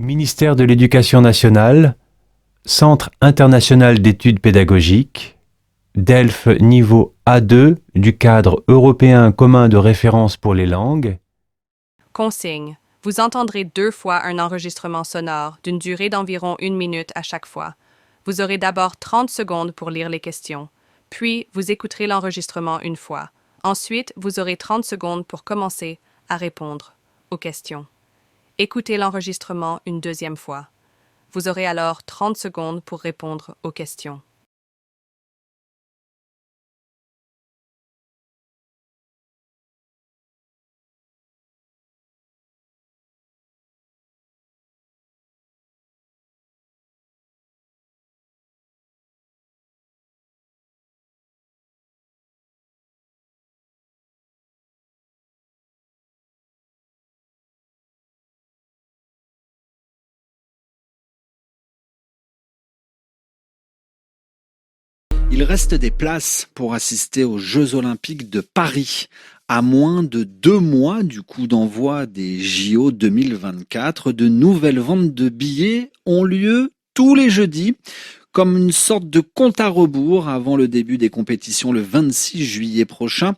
Ministère de l'Éducation nationale, Centre international d'études pédagogiques, DELF niveau A2 du cadre européen commun de référence pour les langues. Consigne. Vous entendrez 2 fois un enregistrement sonore d'une durée d'environ 1 minute à chaque fois. Vous aurez d'abord 30 secondes pour lire les questions, puis vous écouterez l'enregistrement une fois. Ensuite, vous aurez 30 secondes pour commencer à répondre aux questions. Écoutez l'enregistrement une deuxième fois. Vous aurez alors 30 secondes pour répondre aux questions. Il reste des places pour assister aux Jeux Olympiques de Paris. À moins de 2 mois du coup d'envoi des JO 2024, de nouvelles ventes de billets ont lieu tous les jeudis, comme une sorte de compte à rebours avant le début des compétitions le 26 juillet prochain.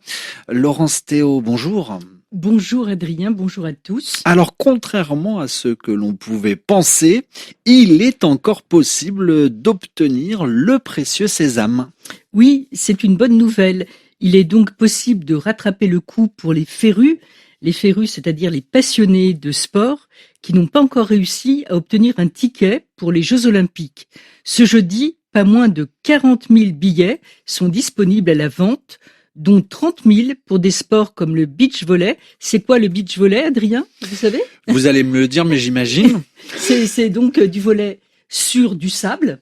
Laurence Théo, bonjour. Bonjour Adrien, bonjour à tous. Alors, contrairement à ce que l'on pouvait penser, il est encore possible d'obtenir le précieux sésame. Oui, c'est une bonne nouvelle. Il est donc possible de rattraper le coup pour les férus, c'est-à-dire les passionnés de sport, qui n'ont pas encore réussi à obtenir un ticket pour les Jeux Olympiques. Ce jeudi, pas moins de 40 000 billets sont disponibles à la vente, dont 30 000 pour des sports comme le beach volley. C'est quoi le beach volley, Adrien? Vous savez? Vous allez me le dire, mais j'imagine. C'est donc du volley sur du sable.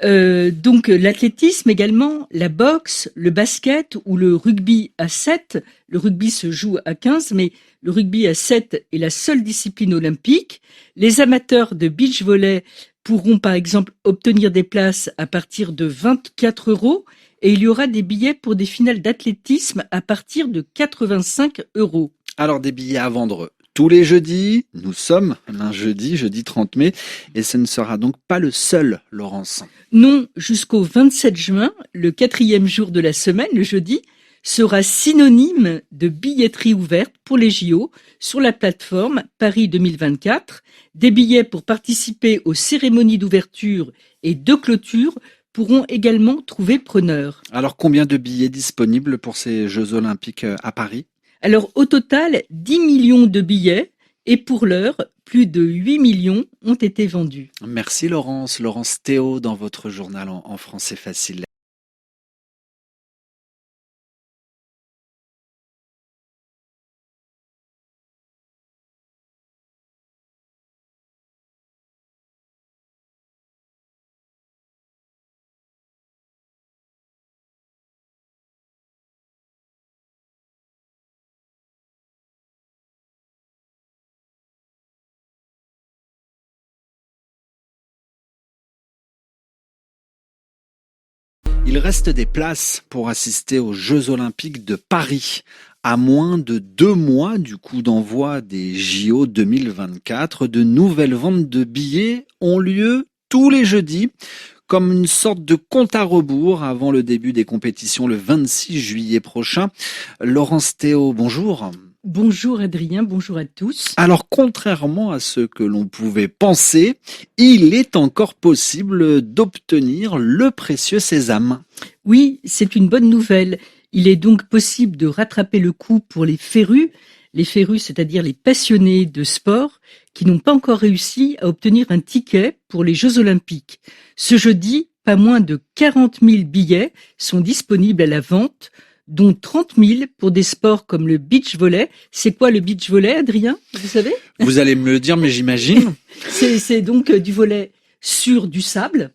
Donc l'athlétisme également, la boxe, le basket ou le rugby à 7. Le rugby se joue à 15, mais le rugby à 7 est la seule discipline olympique. Les amateurs de beach volley pourront par exemple obtenir des places à partir de 24 € et il y aura des billets pour des finales d'athlétisme à partir de 85 €. Alors, des billets à vendre tous les jeudis. Nous sommes jeudi 30 mai, et ce ne sera donc pas le seul, Laurence. Non, jusqu'au 27 juin, le 4e jour de la semaine, le jeudi, sera synonyme de billetterie ouverte pour les JO sur la plateforme Paris 2024. Des billets pour participer aux cérémonies d'ouverture et de clôture pourront également trouver preneur. Alors, combien de billets disponibles pour ces Jeux Olympiques à Paris? Alors au total, 10 millions de billets et pour l'heure, plus de 8 millions ont été vendus. Merci Laurence. Laurence Théo dans votre journal en français facile. Il reste des places pour assister aux Jeux Olympiques de Paris. À moins de 2 mois du coup d'envoi des JO 2024, de nouvelles ventes de billets ont lieu tous les jeudis, comme une sorte de compte à rebours avant le début des compétitions le 26 juillet prochain. Laurence Théo, bonjour. Bonjour Adrien, bonjour à tous. Alors, contrairement à ce que l'on pouvait penser, il est encore possible d'obtenir le précieux sésame. Oui, c'est une bonne nouvelle. Il est donc possible de rattraper le coup pour les férus, c'est-à-dire les passionnés de sport, qui n'ont pas encore réussi à obtenir un ticket pour les Jeux Olympiques. Ce jeudi, pas moins de 40 000 billets sont disponibles à la vente, dont 30 000 pour des sports comme le beach volley. C'est quoi le beach volley, Adrien? Vous savez? Vous allez me le dire, mais j'imagine. C'est donc du volley sur du sable.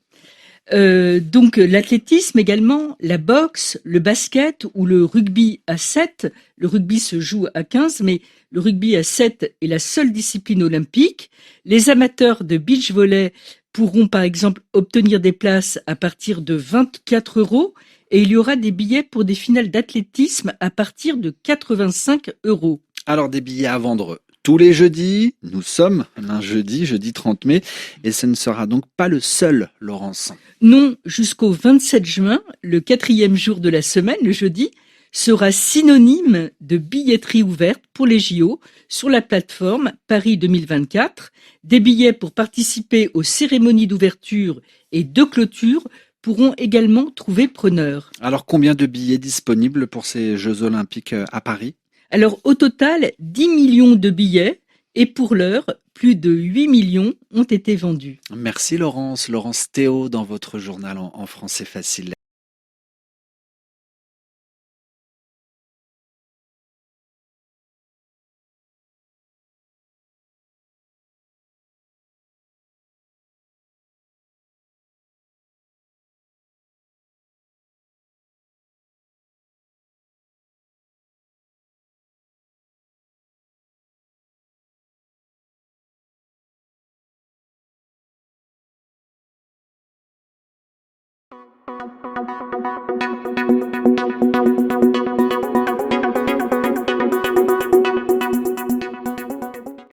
Donc l'athlétisme également, la boxe, le basket ou le rugby à 7. Le rugby se joue à 15, mais le rugby à 7 est la seule discipline olympique. Les amateurs de beach volley pourront par exemple obtenir des places à partir de 24 € et il y aura des billets pour des finales d'athlétisme à partir de 85 €. Alors, des billets à vendre tous les jeudis. Nous sommes jeudi 30 mai, et ce ne sera donc pas le seul, Laurence. Non, jusqu'au 27 juin, le 4e jour de la semaine, le jeudi, sera synonyme de billetterie ouverte pour les JO sur la plateforme Paris 2024. Des billets pour participer aux cérémonies d'ouverture et de clôture pourront également trouver preneur. Alors combien de billets disponibles pour ces Jeux Olympiques à Paris ? Alors au total, 10 millions de billets et pour l'heure, plus de 8 millions ont été vendus. Merci Laurence Théo dans votre journal en français facile.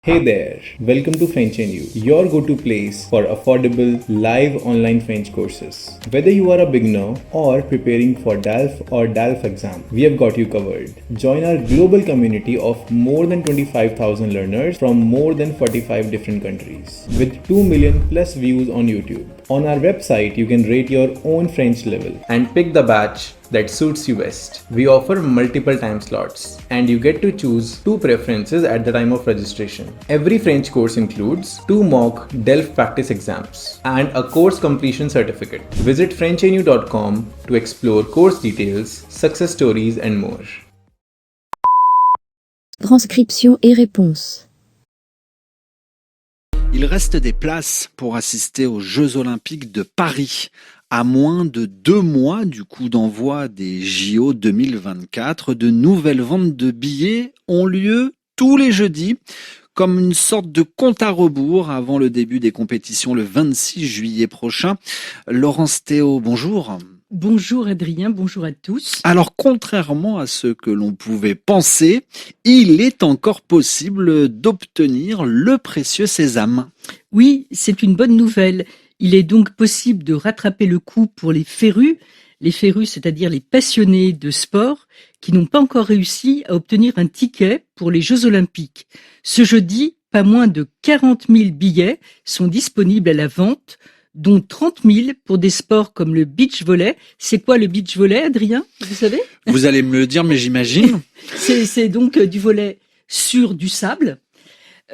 Hey there, welcome to French and You, your go-to place for affordable live online French courses. Whether you are a beginner or preparing for DALF or DALF exam, we have got you covered. Join our global community of more than 25,000 learners from more than 45 different countries with 2 million plus views on YouTube. On our website, you can rate your own French level and pick the batch that suits you best. We offer multiple time slots and you get to choose 2 preferences at the time of registration. Every French course includes 2 mock DELF practice exams and a course completion certificate. Visit FrenchNU.com to explore course details, success stories and more. Transcription et réponse. Il reste des places pour assister aux Jeux Olympiques de Paris. À moins de 2 mois du coup d'envoi des JO 2024, de nouvelles ventes de billets ont lieu tous les jeudis, comme une sorte de compte à rebours avant le début des compétitions le 26 juillet prochain. Laurence Théo, bonjour. Bonjour Adrien, bonjour à tous. Alors, contrairement à ce que l'on pouvait penser, il est encore possible d'obtenir le précieux sésame. Oui, c'est une bonne nouvelle. Il est donc possible de rattraper le coup pour les férus, c'est-à-dire les passionnés de sport, qui n'ont pas encore réussi à obtenir un ticket pour les Jeux Olympiques. Ce jeudi, pas moins de 40 000 billets sont disponibles à la vente, dont 30 000 pour des sports comme le beach volley. C'est quoi le beach volley, Adrien, vous savez ? Vous allez me le dire, mais j'imagine. C'est donc du volley sur du sable.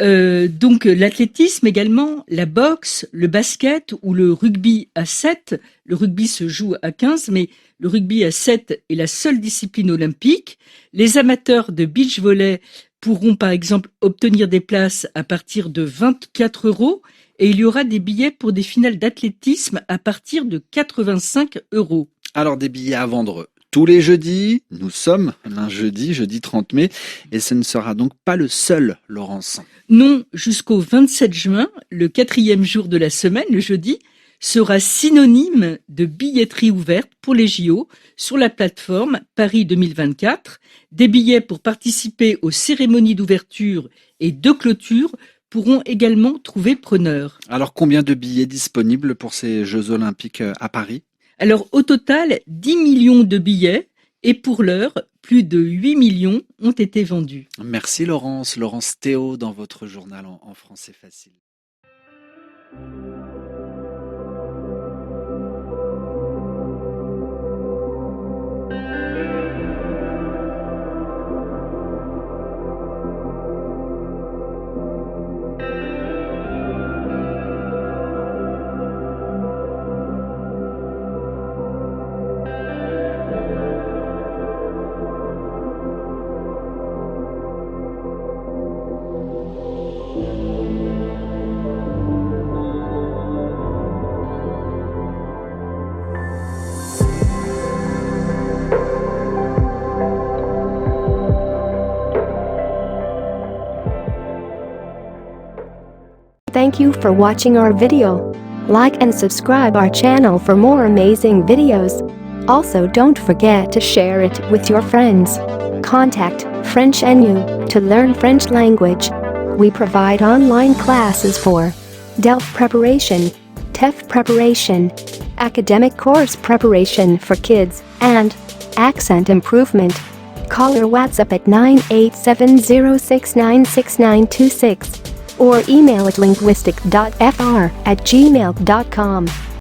Donc l'athlétisme également, la boxe, le basket ou le rugby à 7. Le rugby se joue à 15, mais le rugby à 7 est la seule discipline olympique. Les amateurs de beach volley pourront par exemple obtenir des places à partir de 24 €, et il y aura des billets pour des finales d'athlétisme à partir de 85 €. Alors des billets à vendre tous les jeudis. Nous sommes jeudi 30 mai, et ce ne sera donc pas le seul, Laurence. Non, jusqu'au 27 juin, le 4e jour de la semaine, le jeudi, sera synonyme de billetterie ouverte pour les JO sur la plateforme Paris 2024. Des billets pour participer aux cérémonies d'ouverture et de clôture pourront également trouver preneur. Alors combien de billets disponibles pour ces Jeux Olympiques à Paris ? Alors au total, 10 millions de billets et pour l'heure, plus de 8 millions ont été vendus. Merci Laurence Théo dans votre journal en français facile. Thank you for watching our video. Like and subscribe our channel for more amazing videos. Also, don't forget to share it with your friends. Contact French NU to learn French language. we provide online classes for DELF preparation, TEF preparation, academic course preparation for kids, and accent improvement. Call or WhatsApp at 98706966926 or email at linguistic.fr@gmail.com.